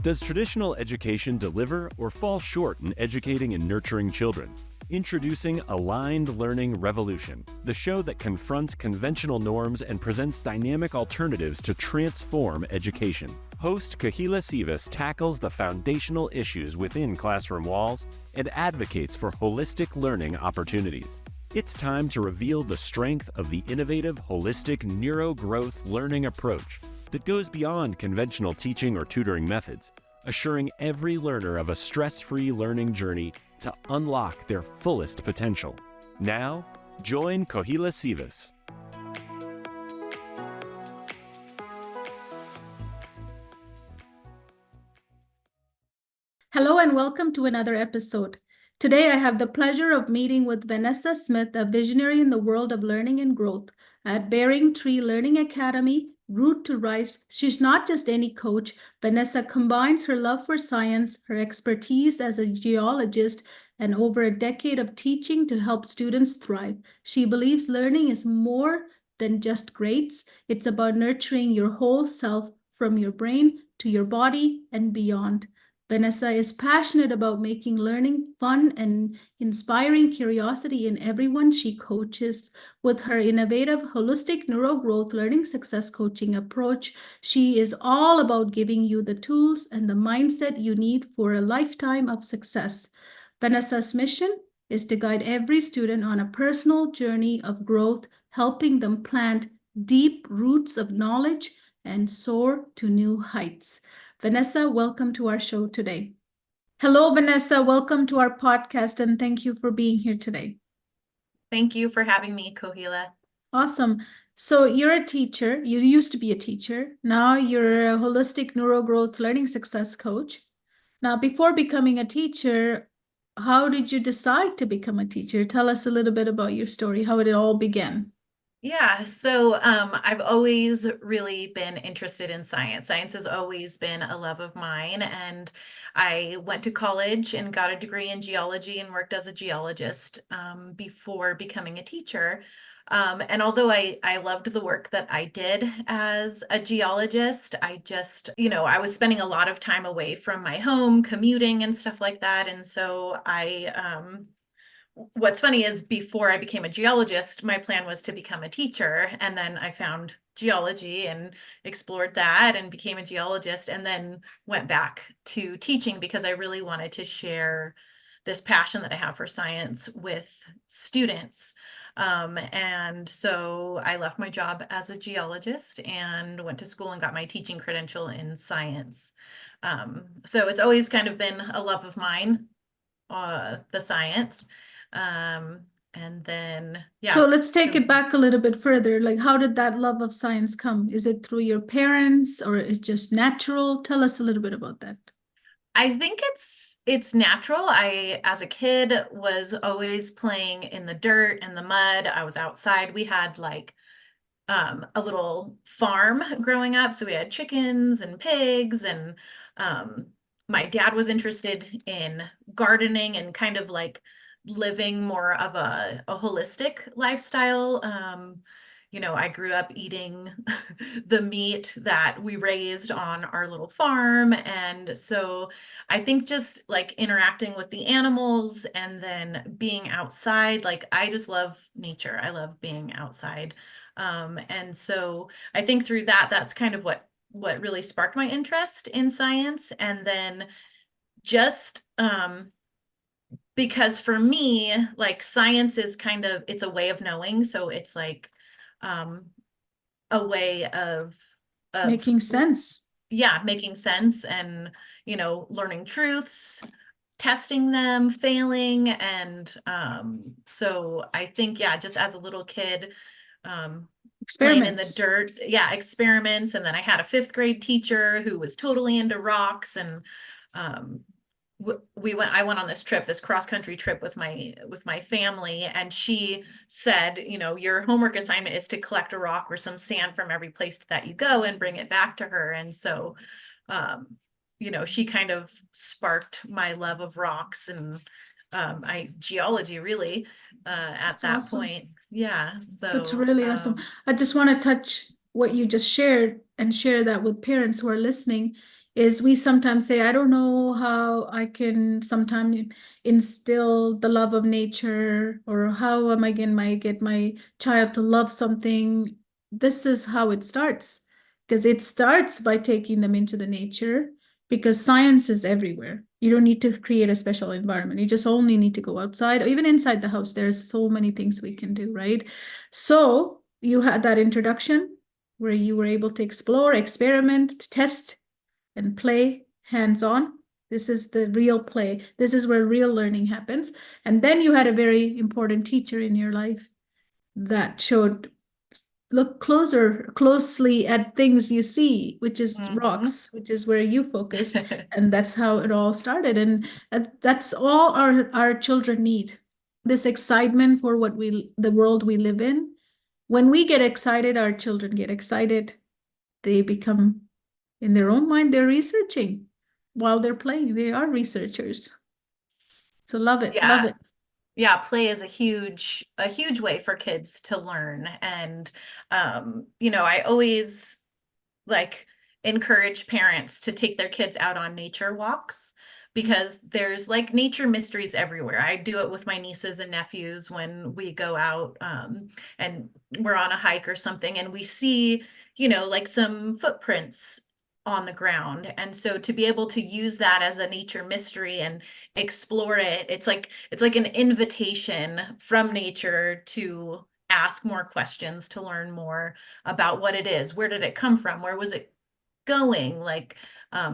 Does traditional education deliver or fall short in educating and nurturing children? Introducing Aligned Learning Revolution, the show that confronts conventional norms and presents dynamic alternatives to transform education. Host Kohila Sivas tackles the foundational issues within classroom walls and advocates for holistic learning opportunities. It's time to reveal the strength of the innovative, holistic NeuroGrowth learning approach that goes beyond conventional teaching or tutoring methods, assuring every learner of a stress-free learning journey to unlock their fullest potential. Now, join Kohila Sivas. Hello and welcome to another episode. Today I have the pleasure of meeting with Venessa Smith, a visionary in the world of learning and growth at Bearing Tree Learning Academy, Root to Rise. She's not just any coach. Venessa combines her love for science, her expertise as a geologist, and over a decade of teaching to help students thrive. She believes learning is more than just grades. It's about nurturing your whole self, from your brain to your body and beyond. Venessa is passionate about making learning fun and inspiring curiosity in everyone she coaches. With her innovative, holistic NeuroGrowth learning success coaching approach, she is all about giving you the tools and the mindset you need for a lifetime of success. Venessa's mission is to guide every student on a personal journey of growth, helping them plant deep roots of knowledge and soar to new heights. Venessa, welcome to our show today. Hello, Venessa. Welcome to our podcast, and thank you for being here today. Thank you for having me, Kohila. Awesome. So you're a teacher. You used to be a teacher. Now you're a holistic NeuroGrowth learning success coach. Now, before becoming a teacher, how did you decide to become a teacher? Tell us a little bit about your story, how it all began. Yeah, so I've always really been interested in science. Science has always been a love of mine, and I went to college and got a degree in geology and worked as a geologist before becoming a teacher. And although I loved the work that I did as a geologist, I just, I was spending a lot of time away from my home, commuting and stuff like that. And so what's funny is before I became a geologist, my plan was to become a teacher. And then I found geology and explored that and became a geologist, and then went back to teaching because I really wanted to share this passion that I have for science with students. And so I left my job as a geologist and went to school and got my teaching credential in science. So it's always kind of been a love of mine, the science. And then, yeah. So let's take it back a little bit further. Like, how did that love of science come? Is it through your parents, or it's just natural? Tell us a little bit about that. I think it's natural. I, as a kid, was always playing in the dirt and the mud. I was outside. We had like a little farm growing up. So we had chickens and pigs, and my dad was interested in gardening and kind of like living more of a holistic lifestyle. I grew up eating the meat that we raised on our little farm. And so I think just like interacting with the animals and then being outside, like I just love nature. I love being outside. And so I think through that, that's kind of what really sparked my interest in science. And then just because for me, like science is kind of, it's a way of knowing. So it's like a way of making sense. Yeah, making sense and, learning truths, testing them, failing. And so I think, yeah, just as a little kid, playing in the dirt, yeah, experiments. And then I had a 5th grade teacher who was totally into rocks, and I went on this cross-country trip with my family, and she said, your homework assignment is to collect a rock or some sand from every place that you go and bring it back to her. And so, she kind of sparked my love of rocks and geology really at that point. Yeah. So that's really awesome. I just want to touch what you just shared and share that with parents who are listening. is we sometimes say, I don't know how I can sometimes instill the love of nature, or how am I going to get my child to love something. This is how it starts, because it starts by taking them into the nature, because science is everywhere. You don't need to create a special environment. You just only need to go outside, or even inside the house. There's so many things we can do, right? So you had that introduction where you were able to explore, experiment, test, and play hands-on. This is the real play. This is where real learning happens. And then you had a very important teacher in your life that showed, look closely at things you see, which is rocks, which is where you focus. And that's how it all started. And that's all our children need. This excitement for the world we live in. When we get excited, our children get excited. They become, in their own mind, they're researching while they're playing. They are researchers. So love it, love Yeah. it. Yeah, play is a huge way for kids to learn. And I always like encourage parents to take their kids out on nature walks, because there's like nature mysteries everywhere. I do it with my nieces and nephews when we go out and we're on a hike or something, and we see, like some footprints on the ground. And so to be able to use that as a nature mystery and explore it, it's like an invitation from nature to ask more questions, to learn more about what it is. Where did it come from? Where was it going? Like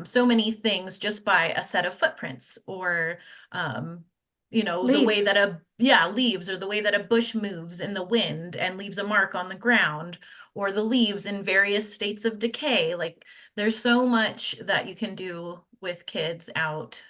so many things just by a set of footprints, or the way that Leaves. leaves, or the way that a bush moves in the wind and leaves a mark on the ground, or the leaves in various states of decay. Like there's so much that you can do with kids out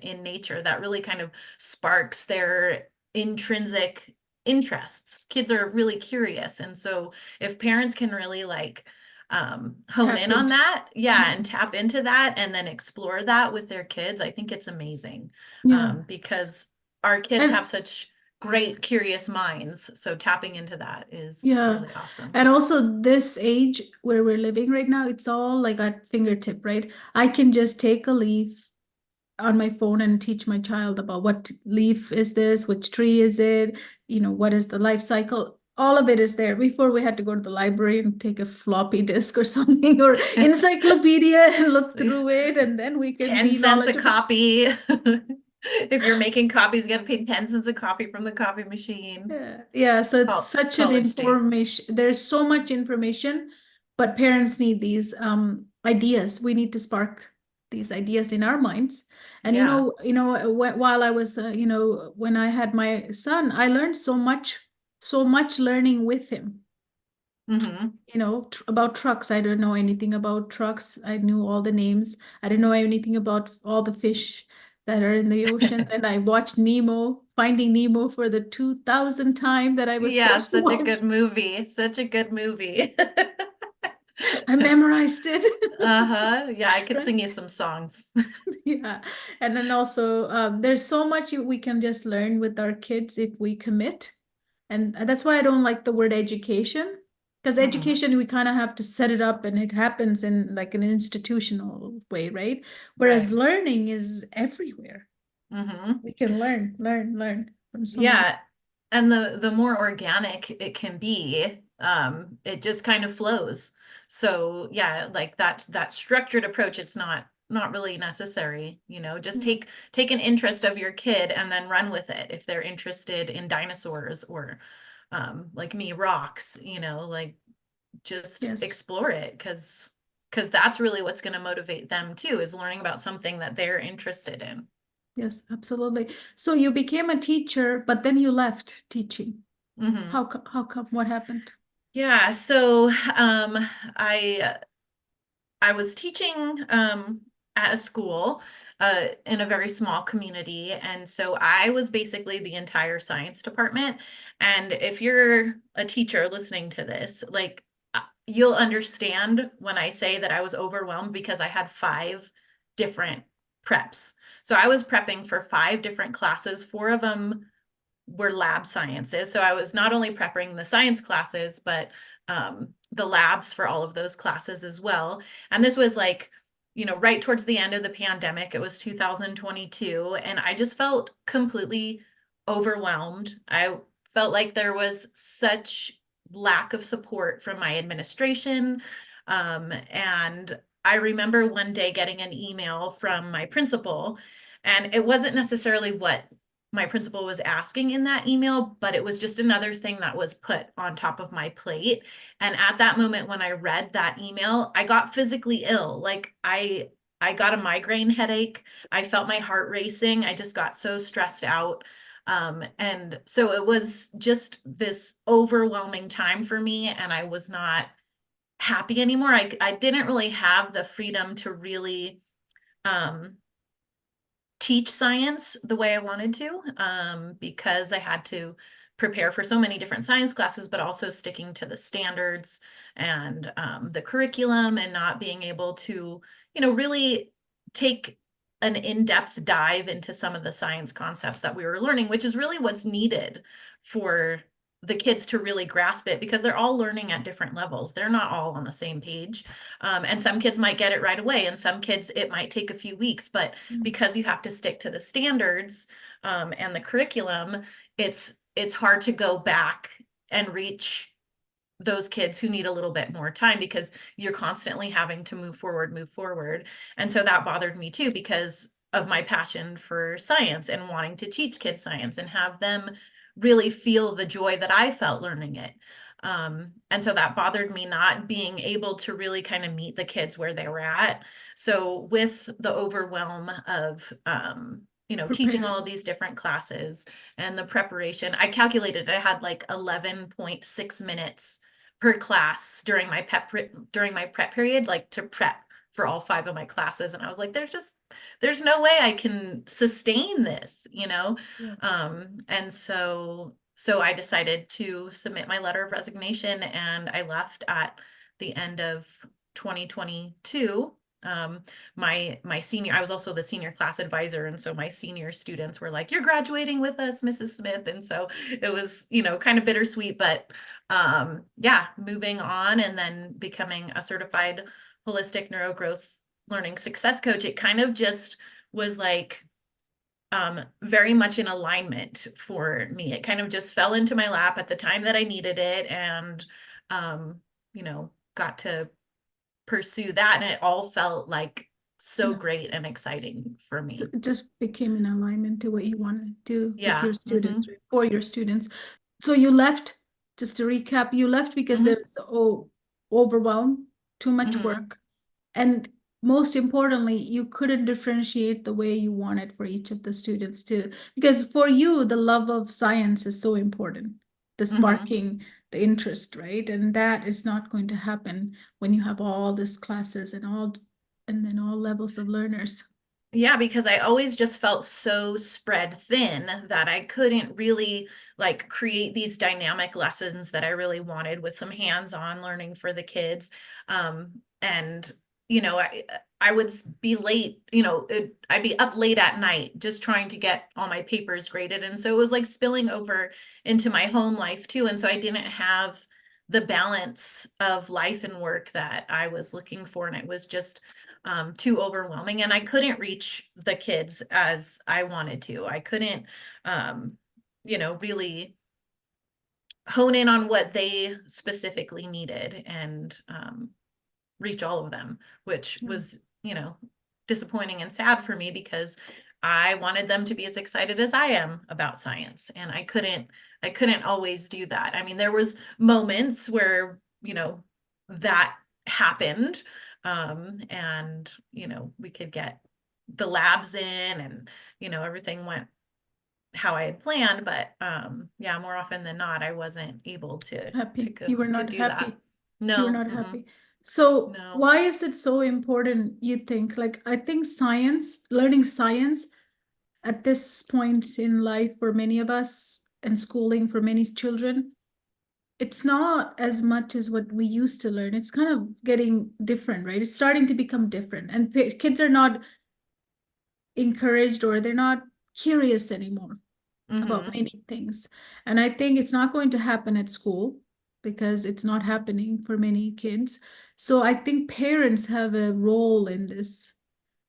in nature that really kind of sparks their intrinsic interests. Kids are really curious. And so if parents can really hone Tap in on into. that, and tap into that and then explore that with their kids, I think it's amazing. Yeah. Because our kids And have such great, curious minds. So tapping into that is yeah. really awesome. And also this age where we're living right now, it's all like at fingertip, right? I can just take a leaf on my phone and teach my child about what leaf is this, which tree is it, what is the life cycle. All of it is there. Before, we had to go to the library and take a floppy disk or something, or encyclopedia, and look through it, and then we can 10 be cents a knowledgeable. copy. If you're making copies, you got to pay 10 cents a copy from the copy machine. Yeah, yeah. So it's Oh, such an college days. information. There's so much information, but parents need these ideas. We need to spark these ideas in our minds. And Yeah. while I was, when I had my son, I learned so much learning with him. Mm-hmm. About trucks. I don't know anything about trucks. I knew all the names. I didn't know anything about all the fish that are in the ocean. And I watched Finding Nemo for the 2000th time that I was Yeah, forced to such a watch. good movie. Such a good movie. I memorized it. Uh-huh. Yeah, I could Right? sing you some songs. Yeah. And then also, there's so much we can just learn with our kids if we commit. And that's why I don't like the word education. Because Mm-hmm. education, we kind of have to set it up and it happens in like an institutional way, right? Whereas Right. learning is everywhere. Mm-hmm. We can learn from so many. Yeah. And the more organic it can be, it just kind of flows. So yeah, like that structured approach, it's not really necessary, just Yeah. take an interest of your kid and then run with it. If they're interested in dinosaurs, or like me, rocks, like just Yes. explore it, because that's really what's going to motivate them too, is learning about something that they're interested in. Yes, absolutely. So you became a teacher, but then you left teaching. Mm-hmm. How come? What happened? Yeah, so I I was teaching at a school in a very small community, and so I was basically the entire science department. And if you're a teacher listening to this, like you'll understand when I say that I was overwhelmed, because I had 5 different preps. So I was prepping for 5 different classes. 4 of them were lab sciences. So I was not only prepping the science classes, but the labs for all of those classes as well. And this was like, right towards the end of the pandemic. It was 2022, and I just felt completely overwhelmed. I felt like there was such lack of support from my administration. And I remember one day getting an email from my principal, and it wasn't necessarily what my principal was asking in that email, but it was just another thing that was put on top of my plate. And at that moment, when I read that email, I got physically ill. Like I got a migraine headache. I felt my heart racing. I just got so stressed out. And so it was just this overwhelming time for me, and I was not happy anymore. I didn't really have the freedom to really teach science the way I wanted to, because I had to prepare for so many different science classes, but also sticking to the standards and the curriculum, and not being able to, really take an in-depth dive into some of the science concepts that we were learning, which is really what's needed for the kids to really grasp it, because they're all learning at different levels. They're not all on the same page. And some kids might get it right away, and some kids it might take a few weeks, but because you have to stick to the standards and the curriculum, it's hard to go back and reach those kids who need a little bit more time, because you're constantly having to move forward. And so that bothered me too, because of my passion for science and wanting to teach kids science and have them really feel the joy that I felt learning it. And so that bothered me, not being able to really kind of meet the kids where they were at. So with the overwhelm of, teaching all of these different classes and the preparation, I calculated I had like 11.6 minutes per class during my prep period, like to prep for all 5 of my classes. And I was like, there's no way I can sustain this, Yeah. And so I decided to submit my letter of resignation, and I left at the end of 2022. My senior, I was also the senior class advisor, and so my senior students were like, "You're graduating with us, Mrs. Smith." And so it was, kind of bittersweet, but yeah, moving on and then becoming a certified holistic neurogrowth learning success coach, it kind of just was like very much in alignment for me. It kind of just fell into my lap at the time that I needed it, and got to pursue that, and it all felt like so great and exciting for me. So it just became in alignment to what you wanted to do with Yeah. your students, right? For your students. So you left, just to recap, you left because there's overwhelm, too much work. And most importantly, you couldn't differentiate the way you wanted for each of the students too. Because for you, the love of science is so important, the sparking, the interest, right? And that is not going to happen when you have all these classes and then all levels of learners. Yeah, because I always just felt so spread thin that I couldn't really like create these dynamic lessons that I really wanted with some hands-on learning for the kids. And I would be late, I'd be up late at night just trying to get all my papers graded. And so it was like spilling over into my home life too. And so I didn't have the balance of life and work that I was looking for. And it was just too overwhelming, and I couldn't reach the kids as I wanted to. I couldn't, really hone in on what they specifically needed and reach all of them, which was, disappointing and sad for me, because I wanted them to be as excited as I am about science, and I couldn't always do that. I mean, there was moments where, that happened. And we could get the labs in, and everything went how I had planned, but yeah, more often than not, I wasn't able to Happy. go You were to not do happy. that. You were No. not happy. So No. why is it so important, you think? Like, I think science, learning science at this point in life for many of us, and schooling for many children, it's not as much as what we used to learn. It's kind of getting different, right? It's starting to become different, and kids are not encouraged, or they're not curious anymore about many things. And I think it's not going to happen at school, because it's not happening for many kids. So I think parents have a role in this,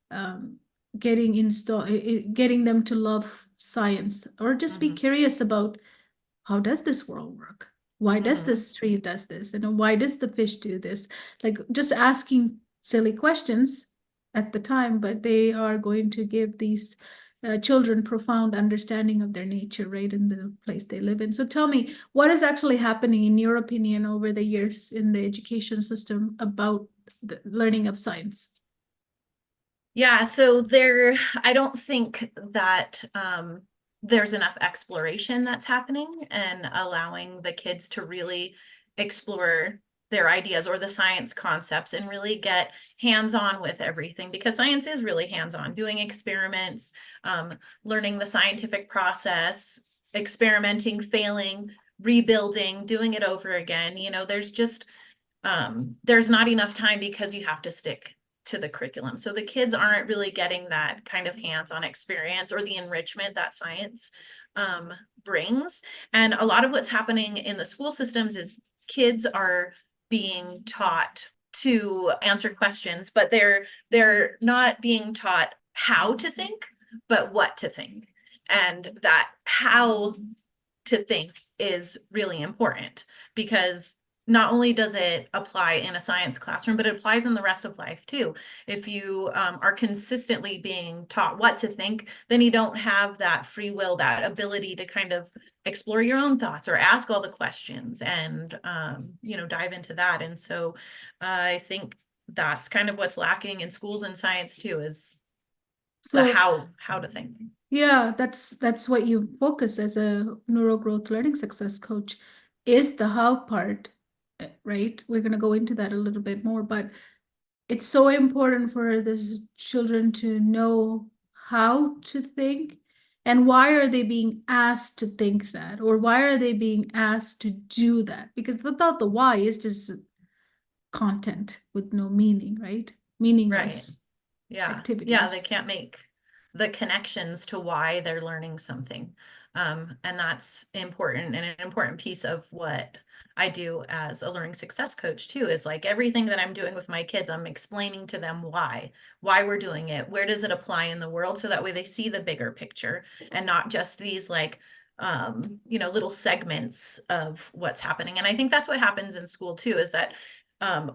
um, getting them to love science, or just be Mhm. curious about, how does this world work? Why does Mhm. this tree does this? And why does the fish do this? Like just asking silly questions at the time, but they are going to give these children profound understanding of their nature right in the place they live in. So tell me, what is actually happening in your opinion over the years in the education system about the learning of science? Yeah, so I don't think that there's enough exploration that's happening and allowing the kids to really explore their ideas or the science concepts and really get hands-on with everything, because science is really hands-on, doing experiments, learning the scientific process, experimenting, failing, rebuilding, doing it over again. There's not enough time because you have to stick to the curriculum. So the kids aren't really getting that kind of hands-on experience or the enrichment that science brings. And a lot of what's happening in the school systems is kids are being taught to answer questions, but they're not being taught how to think, but what to think. And that how to think is really important, because not only does it apply in a science classroom, but it applies in the rest of life too. If you are consistently being taught what to think, then you don't have that free will, that ability to kind of explore your own thoughts or ask all the questions and, dive into that. And so I think that's kind of what's lacking in schools and science too, is the So how to think. yeah, that's what you focus as a neurogrowth learning success coach, is the how part, right? We're going to go into that a little bit more, but it's so important for the children to know how to think, and why are they being asked to think that, or why are they being asked to do that? Because without the why, it's just content with no meaning, right? Right. Meaningless Yeah. Yeah, they activities. can't make the connections to why they're learning something. And that's important, and an important piece of what I do as a learning success coach too, is like everything that I'm doing with my kids, I'm explaining to them why we're doing it, where does it apply in the world, so that way they see the bigger picture and not just these like little segments of what's happening. And I think that's what happens in school too, is that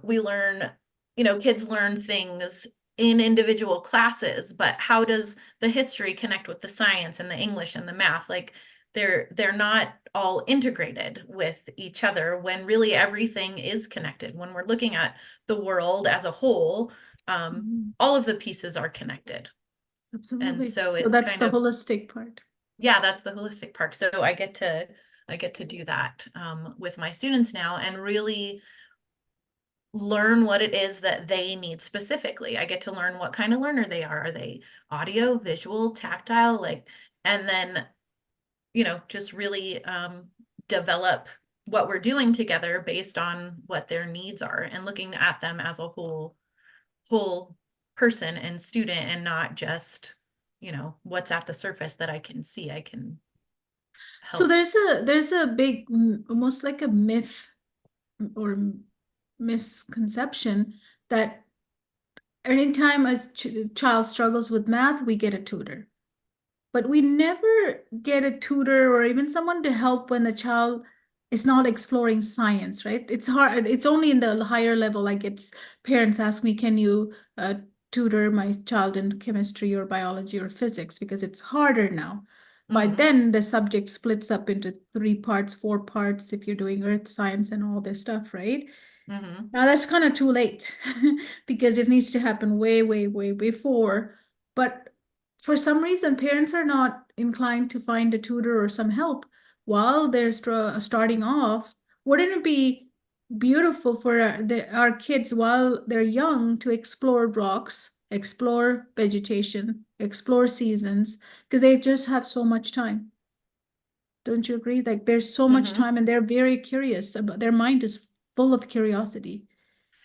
we learn, kids learn things in individual classes, but how does the history connect with the science and the English and the math? Like they're not all integrated with each other, when really everything is connected. When we're looking at the world as a whole, Mhm. all of the pieces are connected. And Absolutely. so So it's that's kind the of, holistic part. yeah, that's the holistic part. So I get to do that with my students now, and really learn what it is that they need specifically. I get to learn what kind of learner they are. Are they audio, visual, tactile? And then, just really develop what we're doing together based on what their needs are, and looking at them as a whole person and student, and not just, what's at the surface that I can see. I can So help. there's a big, almost like a myth or misconception that anytime a child struggles with math, we get a tutor. But we never get a tutor or even someone to help when the child is not exploring science, right? It's hard. It's only in the higher level, like it's parents ask me, can you tutor my child in chemistry or biology or physics? Because it's harder now. By Mm-hmm. then, the subject splits up into 3 parts, 4 parts if you're doing earth science and all this stuff, right? Mm-hmm. Now that's kind of too late because it needs to happen way, way, way before. But for some reason, parents are not inclined to find a tutor or some help while they're starting off. Wouldn't it be beautiful for our kids while they're young to explore rocks, explore vegetation, explore seasons, because they just have so much time. Don't you agree? Like there's so much Mm-hmm. time and they're very curious about, their mind is full of curiosity.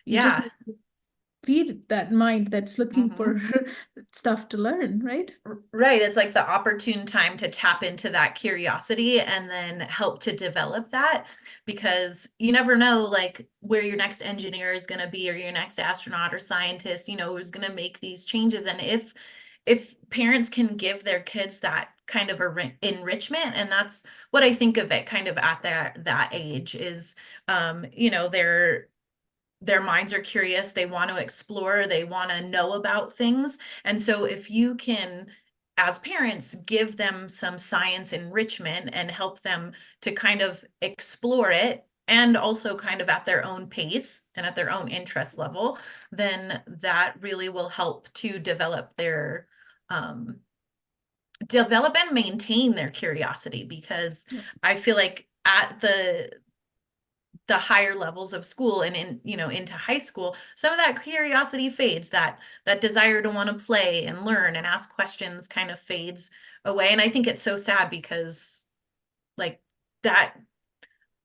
You just Yeah. need to. feed that mind that's looking for Mhm. stuff to learn, right? Right. It's like the opportune time to tap into that curiosity and then help to develop that, because you never know like where your next engineer is going to be, or your next astronaut or scientist, who's going to make these changes. And if parents can give their kids that kind of enrichment, and that's what I think of it kind of at that age is, their minds are curious, they want to explore, they want to know about things. And so if you can, as parents, give them some science enrichment and help them to kind of explore it, and also kind of at their own pace and at their own interest level, then that really will help to develop and maintain their curiosity. Because Yep. I feel like at the higher levels of school and into high school, some of that curiosity fades, that desire to want to play and learn and ask questions kind of fades away. And I think it's so sad, because like that,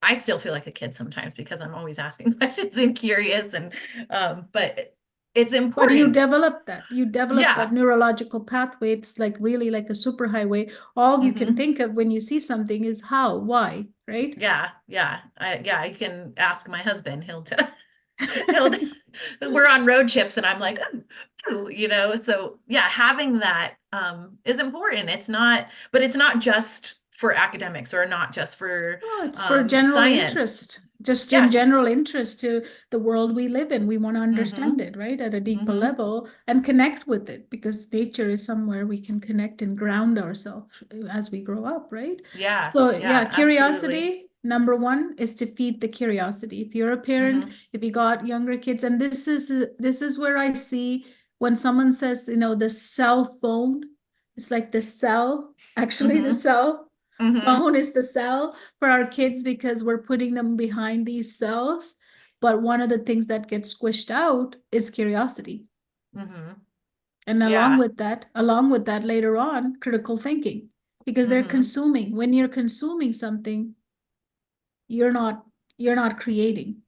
I still feel like a kid sometimes because I'm always asking questions and curious, and but it's But you important. develop that. You develop that Yeah. neurological pathway. It's like really like a superhighway. All you can Hmm. think of when you see something is how, why, right? I can ask my husband. He'll we're on road trips and I'm like, oh, so yeah, having that is important. But it's not just for academics, or not just for Oh, it's for general science. interest, just in Yeah. general interest to the world we live in. We want to understand Mm-hmm. it, right, at a deeper Mm-hmm. level and connect with it, because nature is somewhere we can connect and ground ourselves as we grow up, right? Yeah. So, yeah, Yeah, absolutely. curiosity, number one, is to feed the curiosity. If you're a parent, Mm-hmm. if you got younger kids, and this is where I see when someone says, the cell phone, it's like the cell, actually the Mm-hmm. cell Mm-hmm. phone is the cell for our kids, because we're putting them behind these cells. But one of the things that gets squished out is curiosity. Mm-hmm. And along Yeah. with that, later on, critical thinking, because they're Mm-hmm. consuming. When you're consuming something, you're not you're not creating.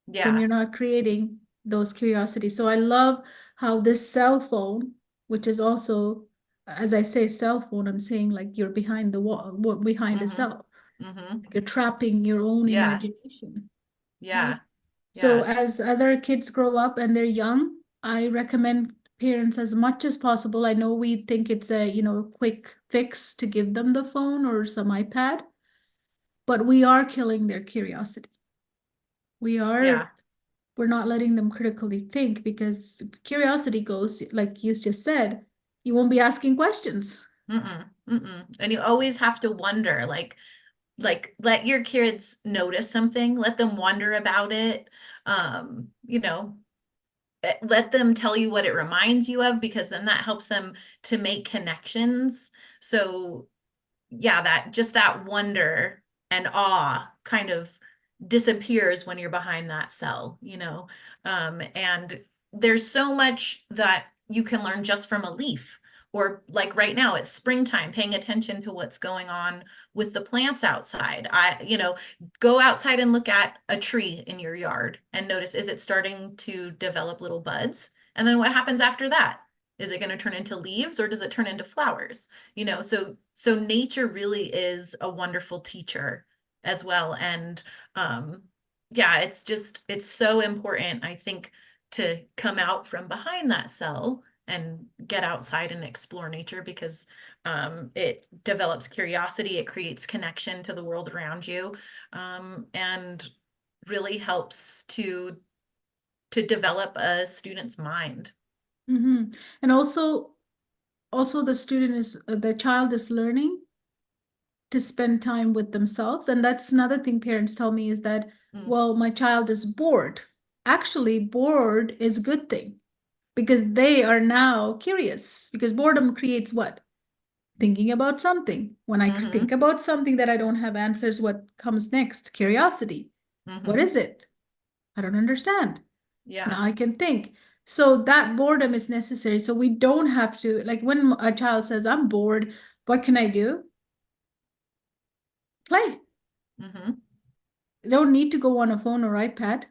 Then Yeah. you're not creating those curiosities. So I love how this cell phone, which is also, as I say cell phone, I'm saying like you're behind the wall, behind a Mm-hmm. cell. Mm-hmm. You're trapping your own Yeah. imagination, right? Yeah. So Yeah. as our kids grow up and they're young, I recommend parents as much as possible. I know we think it's a, quick fix to give them the phone or some iPad, but we are killing their curiosity. We are Yeah. we're not letting them critically think, because curiosity goes, like you just said, you won't be asking questions. Mm-mm. Mm-mm. And you always have to wonder, let your kids notice something, let them wonder about it. um you know Let them tell you what it reminds you of, because then that helps them to make connections. So yeah, that wonder and awe kind of disappears when you're behind that cell. And there's so much that you can learn just from a leaf, or like right now it's springtime, paying attention to what's going on with the plants outside. Go outside and look at a tree in your yard and notice, is it starting to develop little buds? And then what happens after that? Is it going to turn into leaves, or does it turn into flowers? So nature really is a wonderful teacher as well. And yeah, it's so important, I think, to come out from behind that cell and get outside and explore nature, because it develops curiosity, it creates connection to the world around you, and really helps to develop a student's mind. Mm-hmm. And also the child is learning to spend time with themselves. And that's another thing parents tell me is that, Mm. well, my child is bored. Actually, bored is a good thing, because they are now curious, because boredom creates what? Thinking about something. When I think Mm-hmm. about something that I don't have answers, what comes next? Curiosity. What Mm-hmm. is it? I don't understand. Yeah. Now I can think. So that boredom is necessary. So we don't have to, like when a child says, I'm bored, what can I do? Play. Mm-hmm. You don't need to go on a phone or iPad.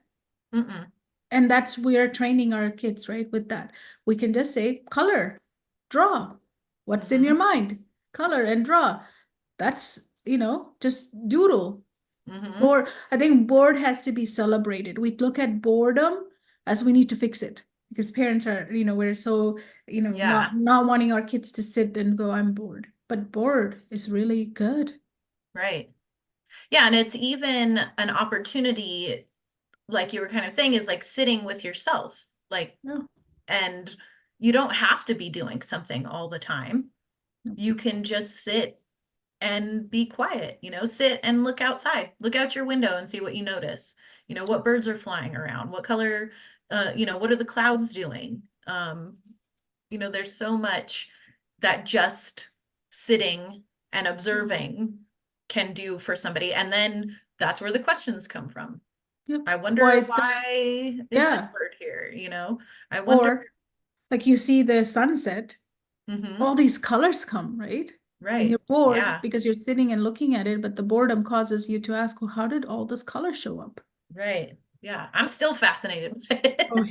Mm-mm. And that's, we are training our kids, right? With that, we can just say, color, draw, what's in your mind, color and draw. That's, just doodle. Or I think bored has to be celebrated. We look at boredom as we need to fix it, because parents are, we're so, Yeah. not wanting our kids to sit and go, I'm bored. But bored is really good. Right. Yeah, and it's even an opportunity, like you were kind of saying, is like sitting with yourself, like, Yeah. and you don't have to be doing something all the time. You can just sit and be quiet, sit and look outside, look out your window and see what you notice. What birds are flying around, what color, what are the clouds doing? There's so much that just sitting and observing can do for somebody. And then that's where the questions come from. Yep. I wonder Is why is this bird here? I wonder. Or like you see the sunset, Mhm. all these colors come, right? And you're Right. bored Yeah. because you're sitting and looking at it, but the boredom causes you to ask, well, how did all this color show up? Right. Yeah. I'm still fascinated by it. Oh,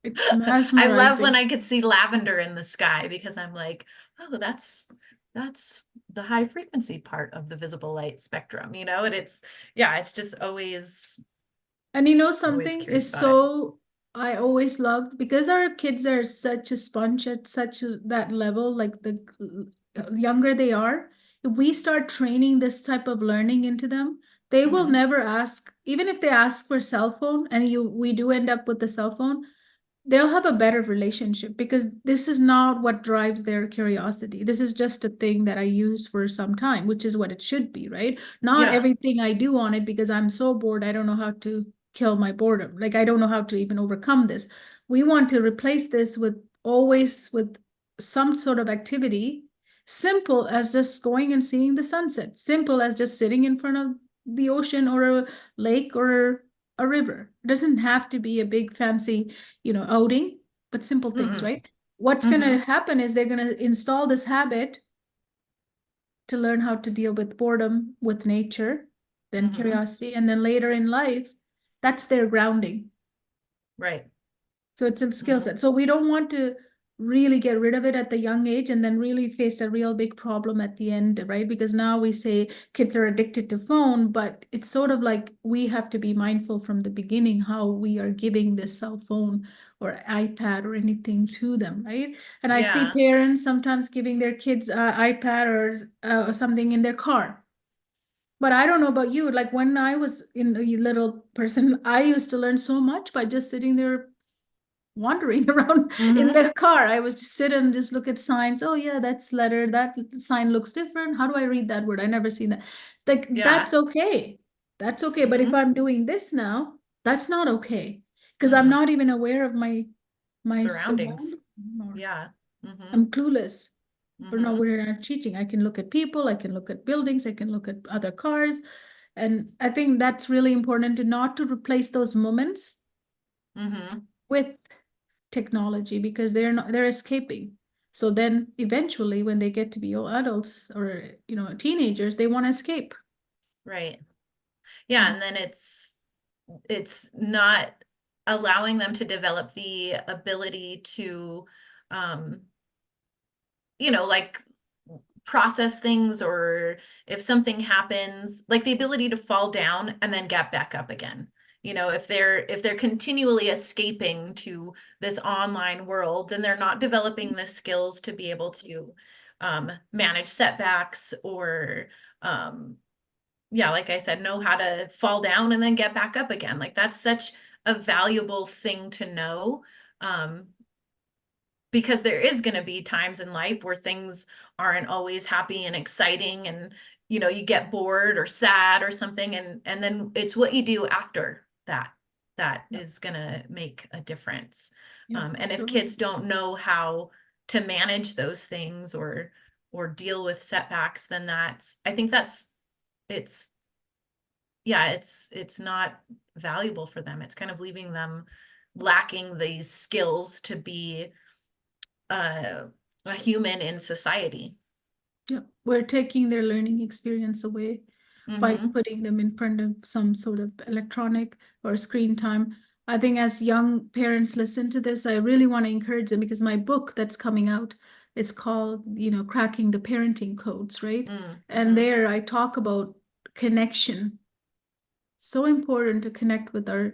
it's I love when mesmerizing. I could see lavender in the sky, because I'm like, oh, that's the high frequency part of the visible light spectrum, and it's just always And always something curious is about it. so, I always loved, because our kids are such a sponge at that level, like the younger they are, if we start training this type of learning into them, they will never ask, even if they ask for cell phone and we do end up with the cell phone, they'll have a better relationship, because this is not what drives their curiosity. This is just a thing that I use for some time, which is what it should be, right? Not Yeah. everything I do on it because I'm so bored, I don't know how to kill my boredom. Like, I don't know how to even overcome this. We want to replace this with some sort of activity, simple as just going and seeing the sunset, simple as just sitting in front of the ocean or a lake or a river. It doesn't have to be a big fancy, outing, but simple things, right? What's going to happen is they're going to install this habit to learn how to deal with boredom, with nature, then curiosity, and then later in life, that's their grounding. Right. So it's a skill set. So we don't want to really get rid of it at the young age and then really face a real big problem at the end, right? Because now we say kids are addicted to phone, but it's sort of like we have to be mindful from the beginning how we are giving this cell phone or iPad or anything to them, right? And I see parents sometimes giving their kids iPad or something in their car. But I don't know about you, like when I was in a little person, I used to learn so much by just sitting there wandering around in the car. I was just sit and just look at signs. Oh yeah, that's letter. That sign looks different. How do I read that word? I never seen that. Like that's okay. That's okay. But if I'm doing this now, that's not okay, because I'm not even aware of my Surroundings. surroundings. Yeah. I'm clueless. But no, we're not cheating. I can look at people. I can look at buildings. I can look at other cars. And I think that's really important to not to replace those moments with technology, because they're escaping. So then eventually when they get to be adults or teenagers, they want to escape. Right. Yeah, and then it's not allowing them to develop the ability to like process things, or if something happens, like the ability to fall down and then get back up again. If they're continually escaping to this online world, then they're not developing the skills to be able to manage setbacks, or like I said, know how to fall down and then get back up again. Like that's such a valuable thing to know, because there is going to be times in life where things aren't always happy and exciting, and you get bored or sad or something, and then it's what you do after that is going to make a difference. And if kids don't know how to manage those things or deal with setbacks, then I think it's not valuable for them. It's kind of leaving them lacking these skills to be a human in society. Yeah, we're taking their learning experience away by putting them in front of some sort of electronic or screen time. I think as young parents listen to this, I really want to encourage them, because my book that's coming out is called, Cracking the Parenting Codes, right? And there I talk about connection. So important to connect with our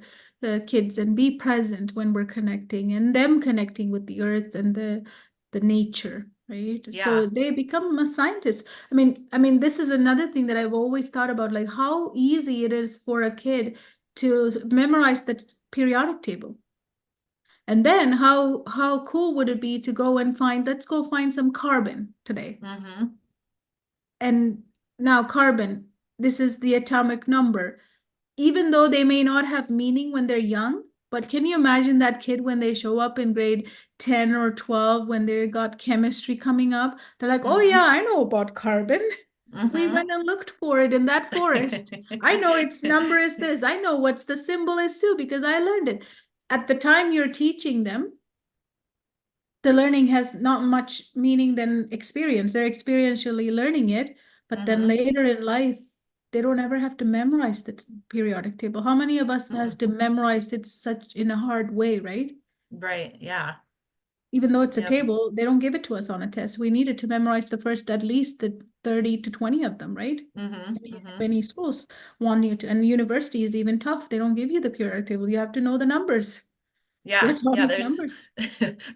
kids and be present when we're connecting, and them connecting with the earth and the nature, right? So Yeah. they become a scientist. I mean, this is another thing that I've always thought about, like how easy it is for a kid to memorize the periodic table. And then how cool would it be to go and let's go find some carbon today. And now carbon, this is the atomic number. Even though they may not have meaning when they're young, but can you imagine that kid when they show up in grade 10 or 12, when they got chemistry coming up? They're like, oh yeah, I know about carbon. We went and looked for it in that forest. I know its number is this. I know what's the symbol is too, because I learned it. At the time you're teaching them, the learning has not much meaning than experience. They're experientially learning it, but then later in life, they don't ever have to memorize the periodic table. How many of us has to memorize it such in a hard way, right? Right. Yeah. Even though it's a Yep. table, they don't give it to us on a test. We needed to memorize the first, at least the 30 to 20 of them, right? Many schools want you to, and university is even tough. They don't give you the periodic table. You have to know the numbers, the Yeah. Yeah. atomic numbers.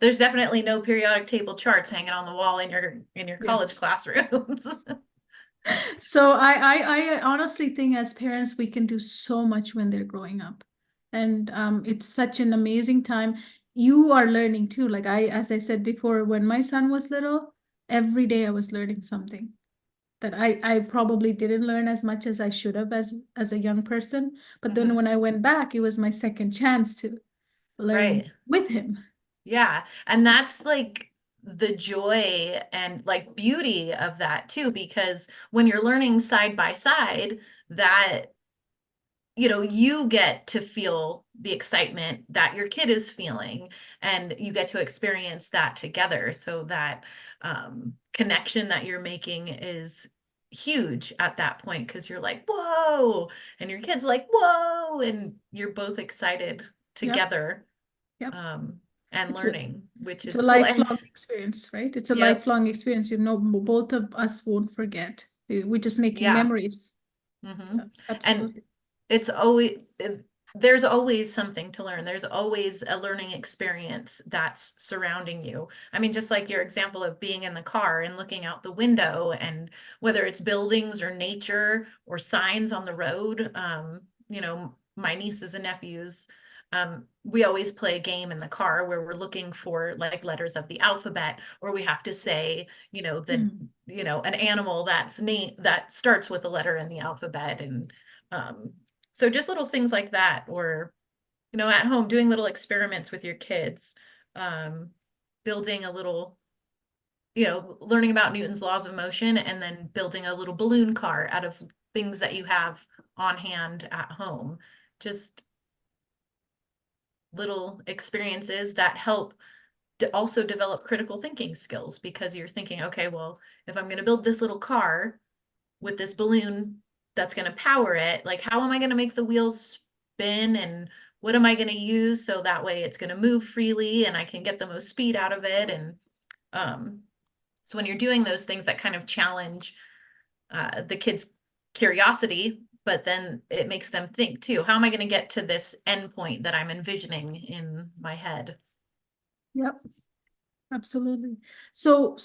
There's definitely no periodic table charts hanging on the wall in your Yeah. college classrooms. So I honestly think as parents, we can do so much when they're growing up. And it's such an amazing time. You are learning too. Like as I said before, when my son was little, every day I was learning something that I probably didn't learn as much as I should have as a young person. But then when I went back, it was my second chance to learn Right. with him. Yeah. And that's like the joy and like beauty of that too, because when you're learning side by side, that you get to feel the excitement that your kid is feeling, and you get to experience that together. So that connection that you're making is huge at that point, because you're like, whoa, and your kid's like, whoa, and you're both excited Yep. together, Yep. and It's a learning, which It's is a cool. And lifelong experience, right? It's a yep, lifelong experience. Both of us won't forget. We're just making yeah. memories. And Absolutely. it's always there's always something to learn. There's always a learning experience that's surrounding you. I mean, just like your example of being in the car and looking out the window, and whether it's buildings or nature or signs on the road, my nieces and nephews, we always play a game in the car where we're looking for like letters of the alphabet, or we have to say, an animal that starts with a letter in the alphabet. And so just little things like that, or at home doing little experiments with your kids, building a little, learning about Newton's laws of motion, and then building a little balloon car out of things that you have on hand at home. Just little experiences that help to also develop critical thinking skills, because you're thinking, okay, well, if I'm going to build this little car with this balloon that's going to power it, like how am I going to make the wheels spin, and what am I going to use so that way it's going to move freely and I can get the most speed out of it. And so when you're doing those things that kind of challenge the kids' curiosity, but then it makes them think too, how am I going to get to this endpoint that I'm envisioning in my head? Yep. Absolutely. So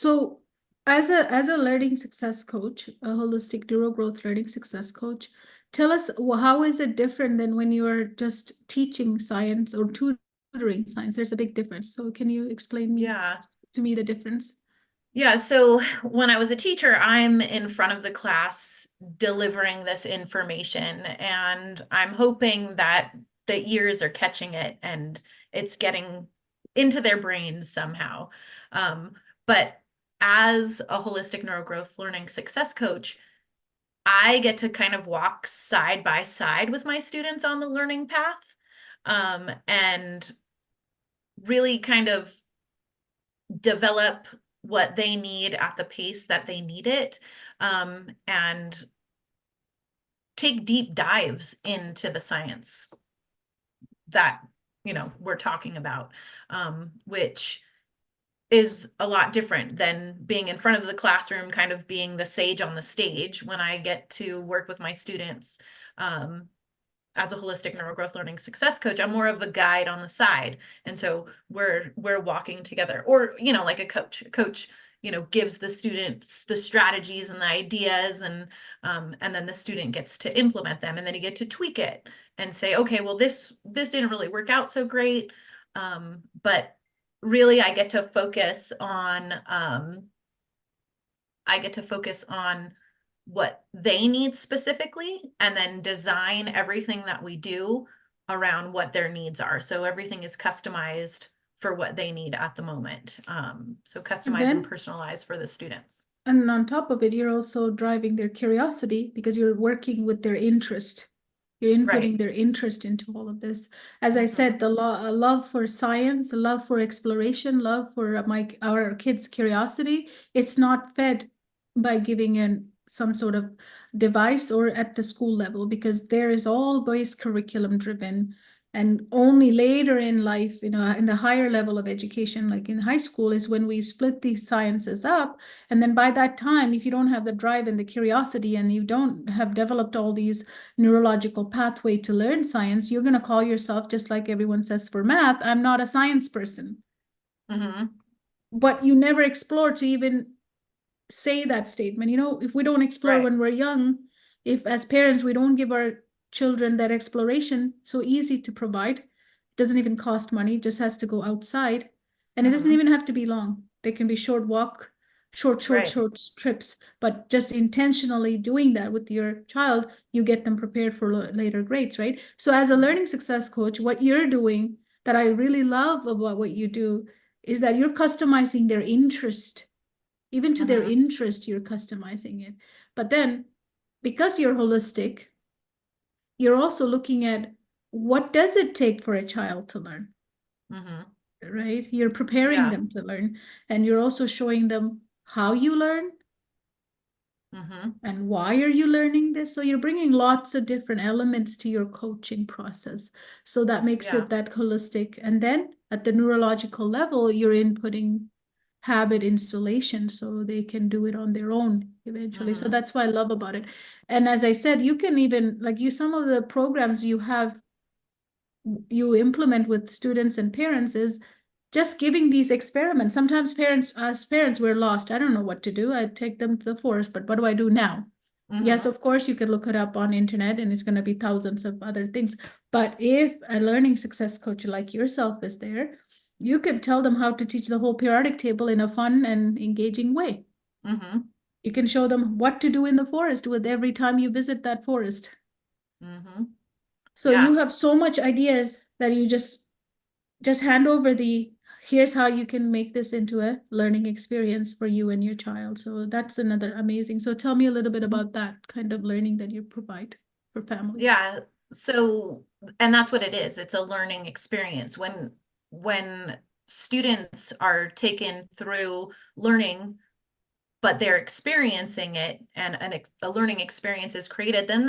as a learning success coach, a holistic NeuroGrowth learning success coach, tell us, how is it different than when you're just teaching science or tutoring science? There's a big difference. So can you explain Yeah. to me the difference? Yeah, so when I was a teacher, I'm in front of the class delivering this information, and I'm hoping that the ears are catching it and it's getting into their brains somehow. But as a holistic neurogrowth learning success coach, I get to kind of walk side by side with my students on the learning path, and really kind of develop what they need at the pace that they need it, and take deep dives into the science that we're talking about, which is a lot different than being in front of the classroom, kind of being the sage on the stage. When I get to work with my students, as a holistic neurogrowth learning success coach, I'm more of a guide on the side. And so we're walking together, or, like a coach, gives the students the strategies and the ideas, and then the student gets to implement them, and then you get to tweak it and say, okay, well, this didn't really work out so great. But really I get to focus on, what they need specifically, and then design everything that we do around what their needs are. So everything is customized for what they need at the moment. So customized and personalized for the students. And on top of it, you're also driving their curiosity because you're working with their interest. You're inputting their interest into all of this. As I said, the love for science, the love for exploration, love for our kids' curiosity, it's not fed by giving in some sort of device or at the school level, because there is always curriculum driven. And only later in life, in the higher level of education, like in high school, is when we split these sciences up. And then by that time, if you don't have the drive and the curiosity, and you don't have developed all these neurological pathway to learn science, you're going to call yourself, just like everyone says for math, I'm not a science person. But you never explore to even say that statement. If we don't explore when we're young, if as parents we don't give our children that exploration, so easy to provide, it doesn't even cost money, it just has to go outside, and it doesn't even have to be long. They can be short walk, short trips, but just intentionally doing that with your child, you get them prepared for later grades, right? So as a learning success coach, what you're doing that I really love about what you do is that you're customizing their interest. Even to their interest, you're customizing it. But then, because you're holistic, you're also looking at what does it take for a child to learn, right? You're preparing them to learn, and you're also showing them how you learn and why are you learning this. So you're bringing lots of different elements to your coaching process. So that makes it that holistic. And then at the neurological level, you're inputting habit installation so they can do it on their own eventually. So that's what I love about it. And as I said, you can even, like, some of the programs you implement with students and parents is just giving these experiments. Sometimes as parents, we're lost. I don't know what to do. I take them to the forest, but what do I do now? Yes, of course, you can look it up on internet, and it's going to be thousands of other things. But if a learning success coach like yourself is there, you can tell them how to teach the whole periodic table in a fun and engaging way. You can show them what to do in the forest with every time you visit that forest. So you have so much ideas that you just hand over here's how you can make this into a learning experience for you and your child. So that's another amazing. So tell me a little bit about that kind of learning that you provide for families. Yeah. So, and that's what it is. It's a learning experience. When students are taken through learning, but they're experiencing it, and a learning experience is created, then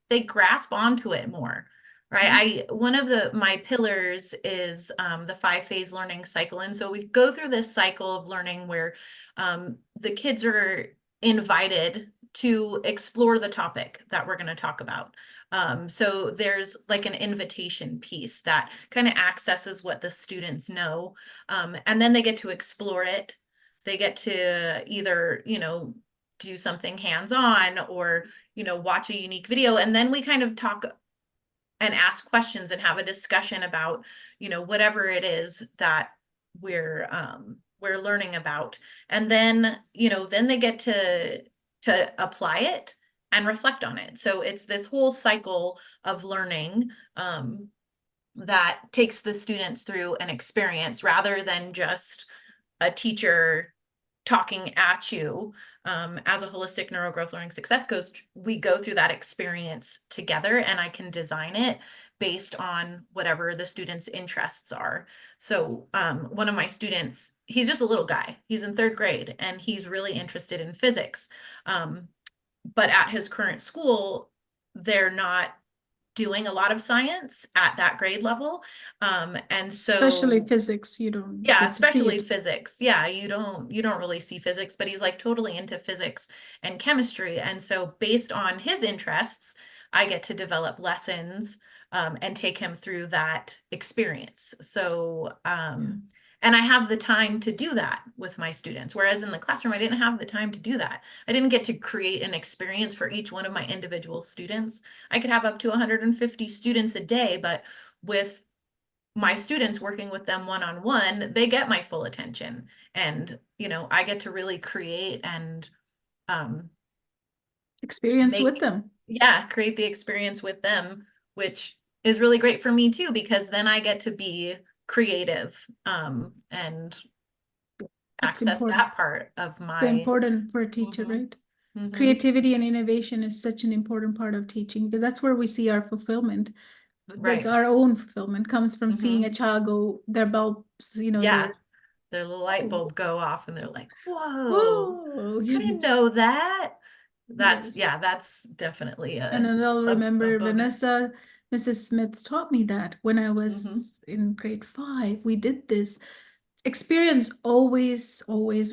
they grasp onto it more. Right. One of my pillars is the 5-phase learning cycle. And so we go through this cycle of learning where the kids are invited to explore the topic that we're going to talk about. So there's like an invitation piece that kind of accesses what the students know. And then they get to explore it. They get to either, do something hands-on, or, watch a unique video. And then we kind of talk and ask questions and have a discussion about, whatever it is that we're learning about. And then, then they get to apply it and reflect on it. So it's this whole cycle of learning that takes the students through an experience, rather than just a teacher talking at you. As a holistic neurogrowth learning success coach, we go through that experience together, and I can design it based on whatever the student's interests are. So one of my students, he's just a little guy. He's in 3rd grade, and he's really interested in physics. But at his current school, they're not doing a lot of science at that grade level. And so Especially physics, you don't yeah, get to see especially it. physics. Yeah, you don't really see physics, but he's like totally into physics and chemistry. And so based on his interests, I get to develop lessons and take him through that experience. So and I have the time to do that with my students. Whereas in the classroom, I didn't have the time to do that. I didn't get to create an experience for each one of my individual students. I could have up to 150 students a day, but with my students working with them one-on-one, they get my full attention. And, you know, I get to really create and Experience with them. yeah, create the experience with them, which is really great for me too, because then I get to be creative and access that part of It's my important for a teacher, right? Mhm. Creativity and innovation is such an important part of teaching, because that's where we see our fulfillment. Like Right. our own fulfillment comes from seeing a child go, their bulbs, you know, Yeah, their their little light bulb go off and they're like, whoa, whoa, I didn't yes, know that. That's, yes. yeah, that's definitely And then they'll a remember bonus. Mrs. Smith taught me that when I Mhm. was in grade 5. We did this. Experience always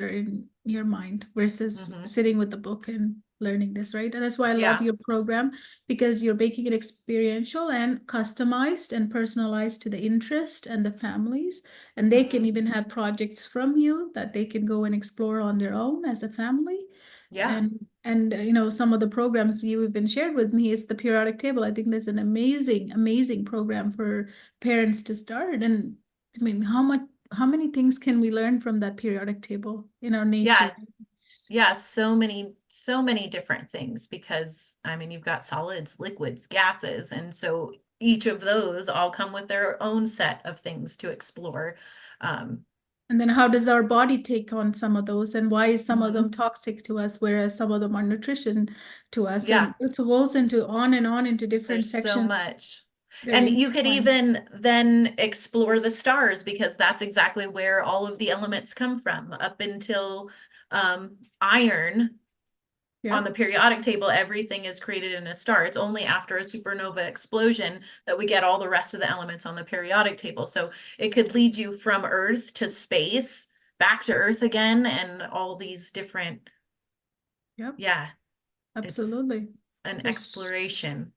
are in your mind versus Mhm. sitting with the book and learning this, right? And that's why I love Yeah. your program, because you're making it experiential and customized and personalized to the interest and the families. And they can Mhm. even have projects from you that they can go and explore on their own as a family. Yeah. And you know, some of the programs you've been shared with me is the periodic table. I think that's an amazing program for parents to start. And I mean, how many things can we learn from that periodic table in our nature? Yeah. Yeah. So many different things because I mean, you've got solids, liquids, gases. And so each of those all come with their own set of things to explore. Um, And then how does our body take on some of those, and why is some of them mhm. toxic to us, whereas some of them are nutrition to us? Yeah. And it goes into on and on into different There's so sections. much. They're And you could intertwined. even then explore the stars because that's exactly where all of the elements come from. Up until iron on Yeah. the periodic table, everything is created in a star. It's only after a supernova explosion that we get all the rest of the elements on the periodic table. So it could lead you from Earth to space, back to Earth again, and all these different, Yep. yeah, it's Absolutely. an There's exploration.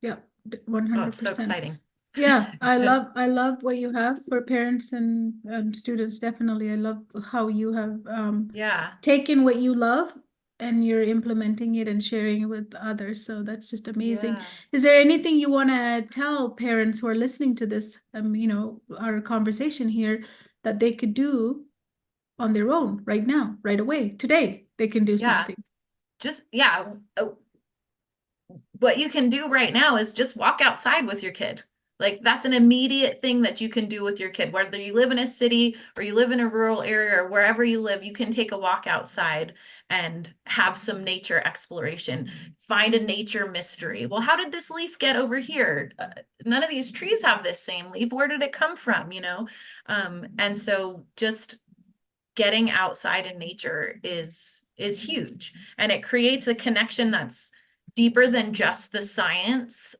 yeah, Oh, it's so 100%. exciting. Yeah, I love what you have for parents and students. Definitely, I love how you have Yeah. taken what you love and you're implementing it and sharing it with others. So that's just amazing. Yeah. Is there anything you want to tell parents who are listening to this, you know, our conversation here, that they could do on their own right now, right away, today? They can do Yeah. something. Just, yeah. What you can do right now is just walk outside with your kid. Like that's an immediate thing that you can do with your kid. Whether you live in a city or you live in a rural area or wherever you live, you can take a walk outside and have some nature exploration. Find a nature mystery. Well, how did this leaf get over here? None of these trees have this same leaf. Where did it come from? You know? And so just getting outside in nature is huge, and it creates a connection that's deeper than just the science.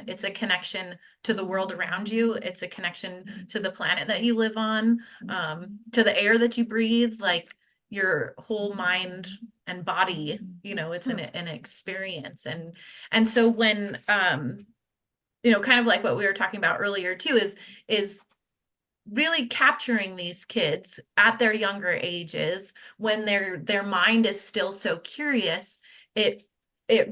It's a connection to the world around you. It's a connection to the planet that you live on, to the air that you breathe, like your whole mind and body, you know, it's an experience. And so when you know, kind of like what we were talking about earlier too, is really capturing these kids at their younger ages when their mind is still so curious. It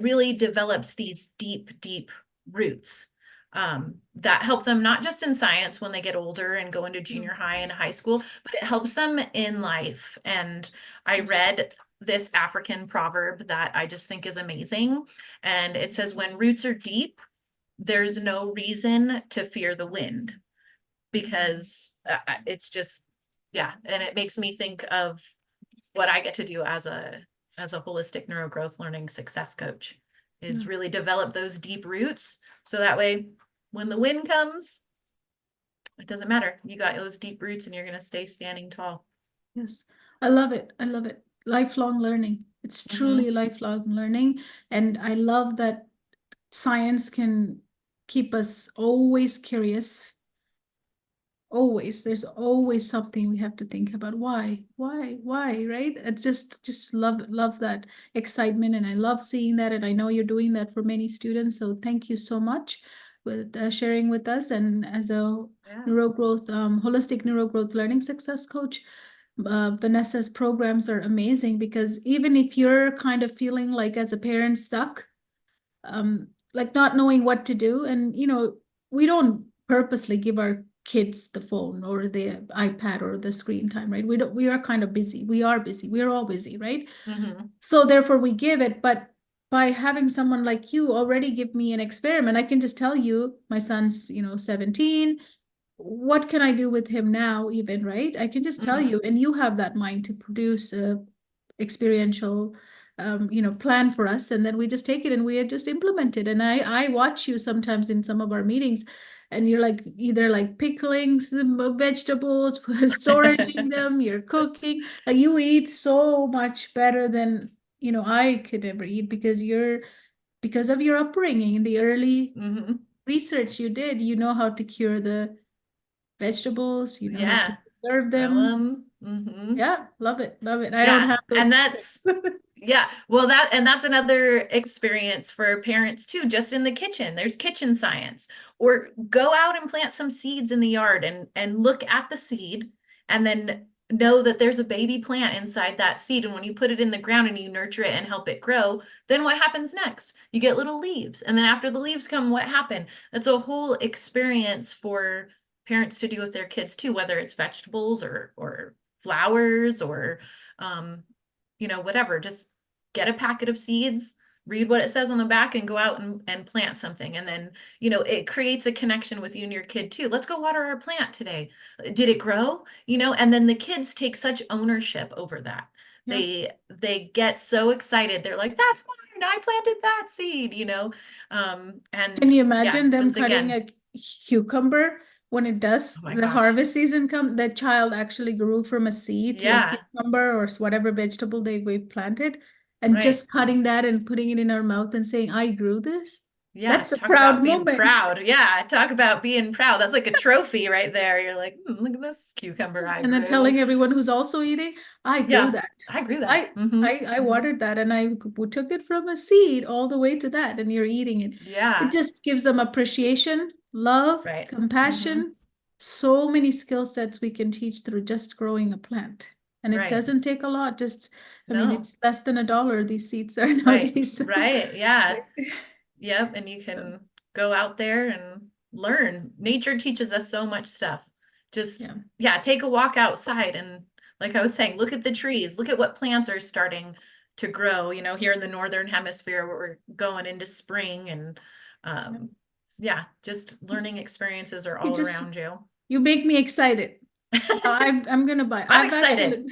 really develops these deep roots that help them not just in science when they get older and go into junior high and high school, but it helps them in life. And I read this African proverb that I just think is amazing, and it says, when roots are deep, there's no reason to fear the wind, because it's just, yeah. And it makes me think of what I get to do as a holistic neurogrowth learning success coach, is really develop those deep roots. So that way, when the wind comes, it doesn't matter. You got those deep roots and you're going to stay standing tall. Yes, I love it. I love it. Lifelong learning. It's truly lifelong learning. And I love that science can keep us always curious. Always, there's always something we have to think about. Why, right? I just love that excitement, and I love seeing that, and I know you're doing that for many students. So thank you so much with sharing with us. And as a NeuroGrowth, holistic NeuroGrowth learning success coach, Vanessa's programs are amazing, because even if you're kind of feeling like as a parent stuck, like not knowing what to do, and we don't purposely give our kids the phone or the iPad or the screen time, right? We are kind of busy. We are busy. We're all busy, right? So therefore we give it. But by having someone like you already give me an experiment, I can just tell you, my son's 17, what can I do with him now, even, right? I can just tell you, and you have that mind to produce a experiential plan for us, and then we just take it and we just implement it. And I watch you sometimes in some of our meetings, and you're like either like pickling some vegetables, storaging them, you're cooking. Like, you eat so much better than I could ever eat, because of your upbringing in the early research you did. You know how to cure the vegetables, you know how to Yeah. preserve Grow them. 'em. Yeah, love it, love it. I don't Yeah. have And those that's, yeah, well, that's another experience for parents too, just in the kitchen. There's kitchen science. Or go out and plant some seeds in the yard and look at the seed, and then know that there's a baby plant inside that seed. And when you put it in the ground and you nurture it and help it grow, then what happens next? You get little leaves. And then after the leaves come, what happened? That's a whole experience for parents to do with their kids too, whether it's vegetables or flowers or whatever. Just get a packet of seeds, read what it says on the back, and go out and plant something. And then, it creates a connection with you and your kid too. Let's go water our plant today. Did it grow? And then the kids take such ownership over that. Yeah. They get so excited. They're like, that's mine. I planted that seed, Can and you yeah, imagine them just cutting again, a cucumber when it does oh my the gosh. harvest season come? That child actually grew from a seed to a Yeah, cucumber or whatever vegetable we planted, and right. just cutting that and putting it in our mouth and saying, "I grew this." Yeah, That's a talk proud about being moment. proud. Yeah, talk about being proud. That's like a trophy right there. You're like, look at this cucumber I And then grew. telling everyone who's also eating, I grew Yeah, that. I grew that. I watered that, and I took it from a seed all the way to that, and you're eating it. It Yeah, just gives them appreciation, love, right. compassion, so many skill sets we can teach through just growing a plant. And it Right. doesn't take a lot. Just, I mean, No, it's less than $1, these seeds are right. nowadays. Right. Yeah. Right? Yep. And you So, can go out there and learn. Nature teaches us so much stuff. Just, yeah. yeah, take a walk outside and, like I was saying, look at the trees, look at what plants are starting to grow, here in the northern hemisphere where we're going into spring. And Yeah. yeah, just learning experiences are You all just, around you. you make me excited. I'm gonna buy. I'm excited.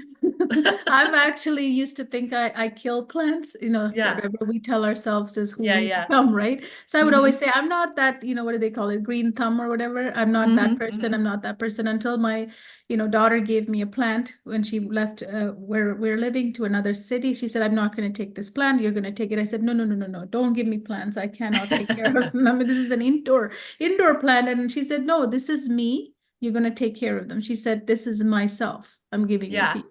I've actually used to think I kill plants, Yeah. whatever we tell ourselves is who Yeah. we Yeah. become, right? So I would Mm-hmm. always say, I'm not that, what do they call it? Green thumb or whatever. I'm not that Mm-hmm. person. Mm-hmm. I'm not that person, until my, daughter gave me a plant when she left where we're living to another city. She said, I'm not going to take this plant. You're going to take it. I said, no, no, no, no, no. Don't give me plants. I cannot take care of them. I mean, this is an indoor plant. And she said, no, this is me. You're going to take care of them. She said, this is myself. I'm giving it to Yeah. you.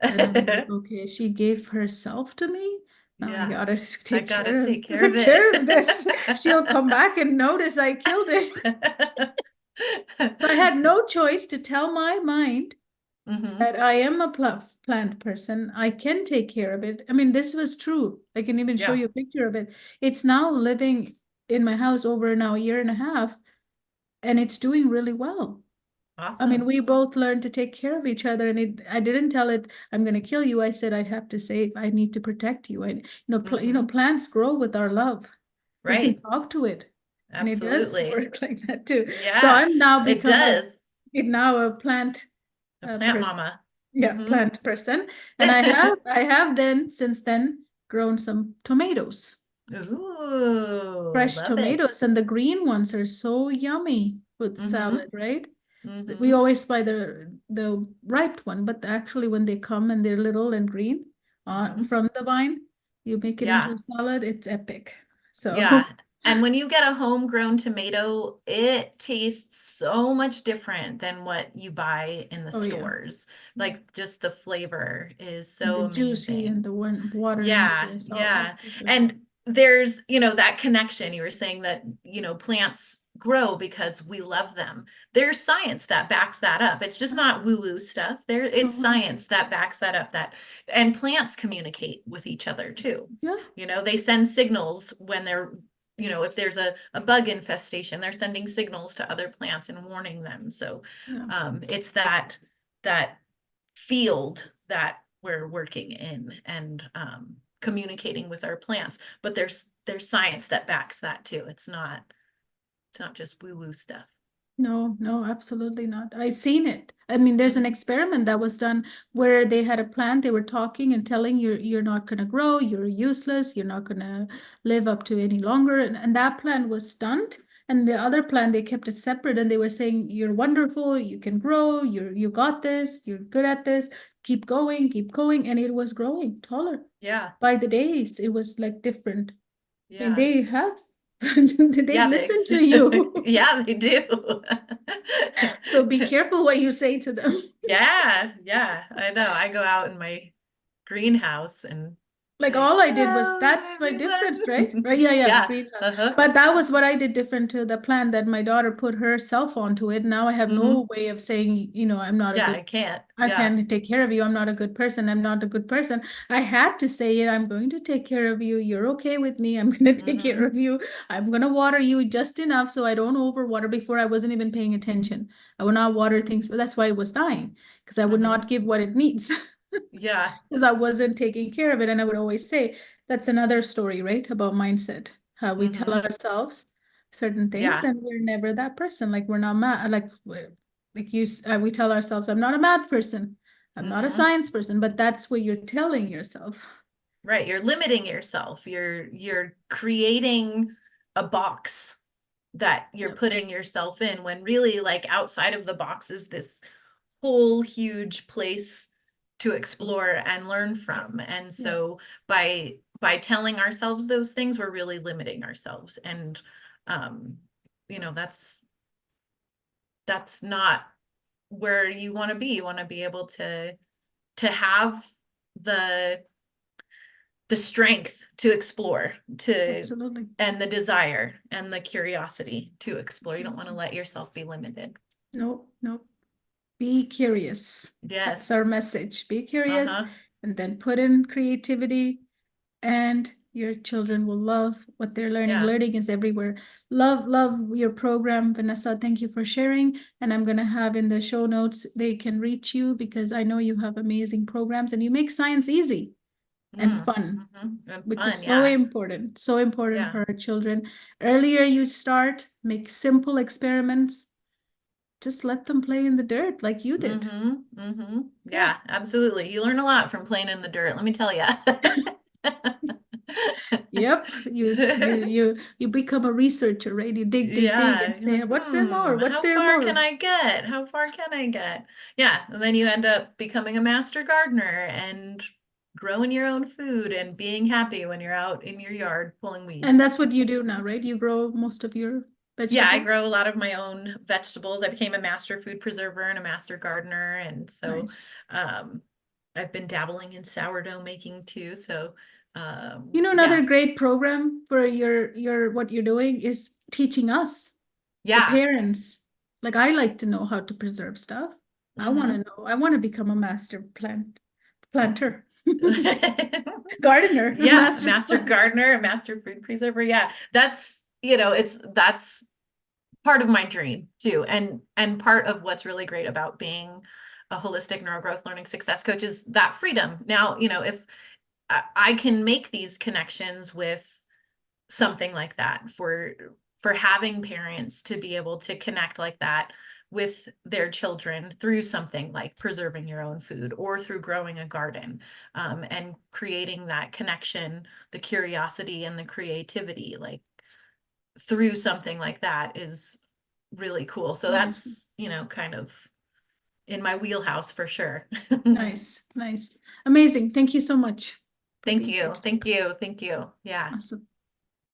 And I'm like, okay, she gave herself to me. Now I Yeah. gotta I take gotta care take of care of care of this. it. She'll come back and notice I killed it. So I had no choice to tell my mind Hmm. that I am a plant person. I can take care of it. I mean, this was true. I can even show Yeah. you a picture of it. It's now living in my house over now a year and a half, and it's doing really well. I mean, Awesome. we both learned to take care of each other, and I didn't tell it, I'm going to kill you. I said, I have to save, I need to protect you. And, Hmm. plants grow with our love. We can Right. talk to it, and it does Absolutely. work like that too. So Yeah, I'm now it become does. a plant A plant person. mama. Yeah, Hmm. plant person. And I have then, since then, grown some tomatoes, Ooh, fresh love it. tomatoes, and the green ones are so yummy with Hmm. salad, right? We Hmm. always buy the ripe one, but actually when they come and they're little and green Hmm. from the vine, you make it into Yeah. a salad, it's epic. So Yeah. And when you get a homegrown tomato, it tastes so much different than what you buy in the Oh yeah. stores. Like just the flavor is And so the juicy and amazing. the water in Yeah, there is all yeah. good. And there's, that connection. You were saying that, plants grow because we love them. There's science that backs that up. It's just not woo-woo stuff. It's Mhm. science that backs that up, and plants communicate with each other too. Yeah. They send signals when they're, if there's a bug infestation, they're sending signals to other plants and warning them. So Yeah. it's that field that we're working in and communicating with our plants. But there's science that backs that too. It's not just woo-woo stuff. No, no, absolutely not. I've seen it. I mean, there's an experiment that was done where they had a plant, they were talking and telling you're not going to grow, you're useless, you're not going to live up to any longer. And that plant was stunned. And the other plant, they kept it separate and they were saying, you're wonderful, you can grow, you got this, you're good at this, keep going, keep going. And it was growing taller. Yeah. By the days, it was like different. I mean, Yeah. they have, they Yeah, listen to you. yeah, they do. So be careful what you say to them. Yeah, yeah, I know. I go out in my greenhouse and Like say, all I did was hello, that's my difference, right? everyone. Right? Yeah, yeah, the Yeah. greenhouse. Uh-huh. But that was what I did different to the plan that my daughter put herself onto it. Now I have no way of saying, I'm not a Yeah, good, I can't. I Yeah. can't take care of you. I'm not a good person. I'm not a good person. I had to say it. I'm going to take care of you. You're okay with me. I'm going to take care of you. I'm going to water you just enough so I don't overwater. Before I wasn't even paying attention. I would not water things. But that's why it was dying because I would not give what it needs. Yeah. Because I wasn't taking care of it. And I would always say, that's another story, right? About mindset, how we tell ourselves certain things Yeah. and we're never that person. Like we're not math, we tell ourselves, I'm not a math person. I'm not a science person, but that's what you're telling yourself. Right. You're limiting yourself. You're creating a box that you're Yep. putting yourself in when really like outside of the box is this whole huge place to explore and learn from. And so by telling ourselves those things, we're really limiting ourselves. And that's not where you want to be. You want to be able to have the strength to explore, Absolutely. and the desire and the curiosity to explore. You don't want to Absolutely. let yourself be limited. No, no. Be curious. That's Yes. our message. Be curious Uh-huh. and then put in creativity and your children will love what they're learning. Yeah. Learning is everywhere. Love your program, Vanessa. Thank you for sharing. And I'm going to have in the show notes, they can reach you because I know you have amazing programs and you make science easy and fun, And which is fun. so Yeah. important, so important Yeah. for our children. Earlier you start, make simple experiments. Just let them play in the dirt like you did. Yeah, absolutely. You learn a lot from playing in the dirt, let me tell you. Yep, you become a researcher, right? You dig Yeah, and you're say, like, what's there more? What's how there far can more? I get? How far can I get? Yeah, and then you end up becoming a master gardener and growing your own food and being happy when you're out in your yard pulling And weeds. that's what you do now, right? You grow most of your Yeah, I vegetables. grow a lot of my own vegetables. I became a master food preserver and a master gardener. And so Nice. um, I've been dabbling in sourdough making too. So Another yeah, great program for your what you're doing is teaching us, the yeah. parents. Like I like to know how to preserve stuff. I want to know. I want to become a master planter, gardener, Yeah, master master planter. gardener, a master food preserver. Yeah, that's, that's part of my dream too. And part of what's really great about being a holistic neurogrowth learning success coach is that freedom. Now, if I can make these connections with something like that for having parents to be able to connect like that with their children through something like preserving your own food or through growing a garden, and creating that connection, the curiosity and the creativity, like through something like that is really cool. So Nice, that's, kind of in my wheelhouse for sure. nice, nice, amazing. Thank you so much for Thank being here you. today. Thank you. Thank you. Yeah. Awesome.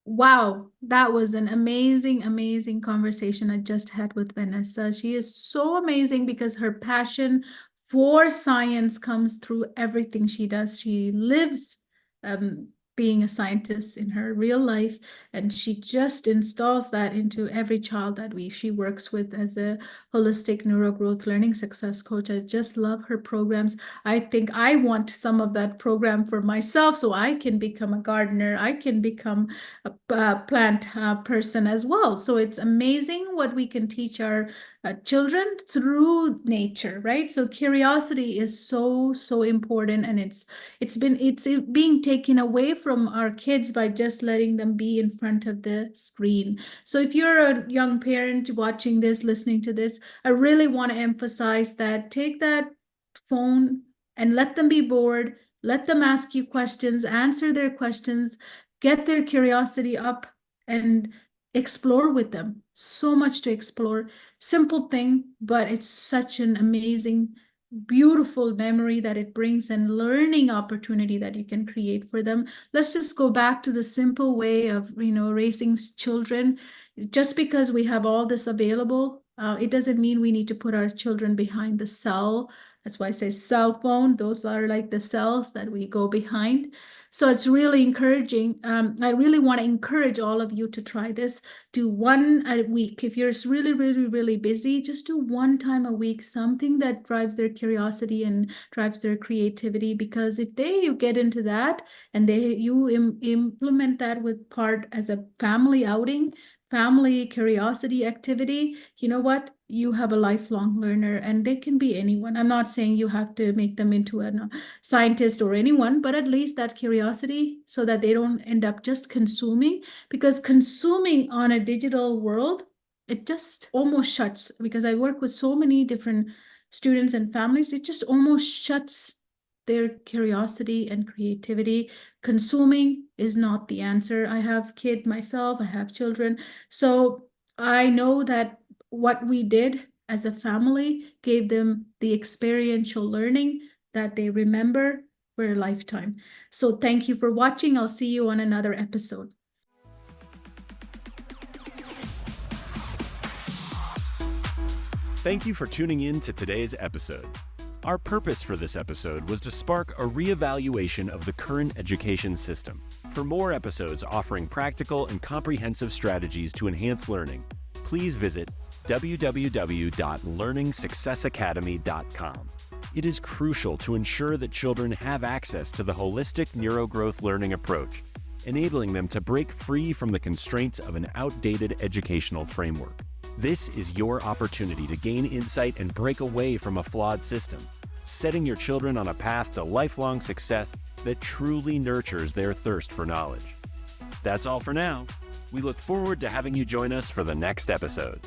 Wow, that was an amazing, amazing conversation I just had with Vanessa. She is so amazing because her passion for science comes through everything she does. She lives um, being a scientist in her real life, and she just installs that into every child that she works with as a holistic neurogrowth learning success coach. I just love her programs. I think I want some of that program for myself so I can become a gardener. I can become a plant person as well. So it's amazing what we can teach our children through nature, right? So curiosity is so, so important, and it's being taken away from our kids by just letting them be in front of the screen. So if you're a young parent watching this, listening to this, I really want to emphasize that take that phone and let them be bored. Let them ask you questions, answer their questions, get their curiosity up, and explore with them. So much to explore. Simple thing, but it's such an amazing, beautiful memory that it brings and learning opportunity that you can create for them. Let's just go back to the simple way of, raising children. Just because we have all this available, it doesn't mean we need to put our children behind the cell. That's why I say cell phone. Those are like the cells that we go behind. So it's really encouraging. I really want to encourage all of you to try this. Do one a week. If you're really, really, really busy, just do one time a week, something that drives their curiosity and drives their creativity. Because if they get into that and you implement that with part as a family outing, family curiosity activity, you know what? You have a lifelong learner, and they can be anyone. I'm not saying you have to make them into a scientist or anyone, but at least that curiosity so that they don't end up just consuming, because consuming on a digital world, it just almost shuts, because I work with so many different students and families, it just almost shuts their curiosity and creativity. Consuming is not the answer. I have kid myself, I have children. So I know that what we did as a family gave them the experiential learning that they remember for a lifetime. So thank you for watching. I'll see you on another episode. Thank you for tuning in to today's episode. Our purpose for this episode was to spark a reevaluation of the current education system. For more episodes offering practical and comprehensive strategies to enhance learning, please visit www.learningsuccessacademy.com. It is crucial to ensure that children have access to the holistic NeuroGrowth learning approach, enabling them to break free from the constraints of an outdated educational framework. This is your opportunity to gain insight and break away from a flawed system, setting your children on a path to lifelong success that truly nurtures their thirst for knowledge. That's all for now. We look forward to having you join us for the next episode.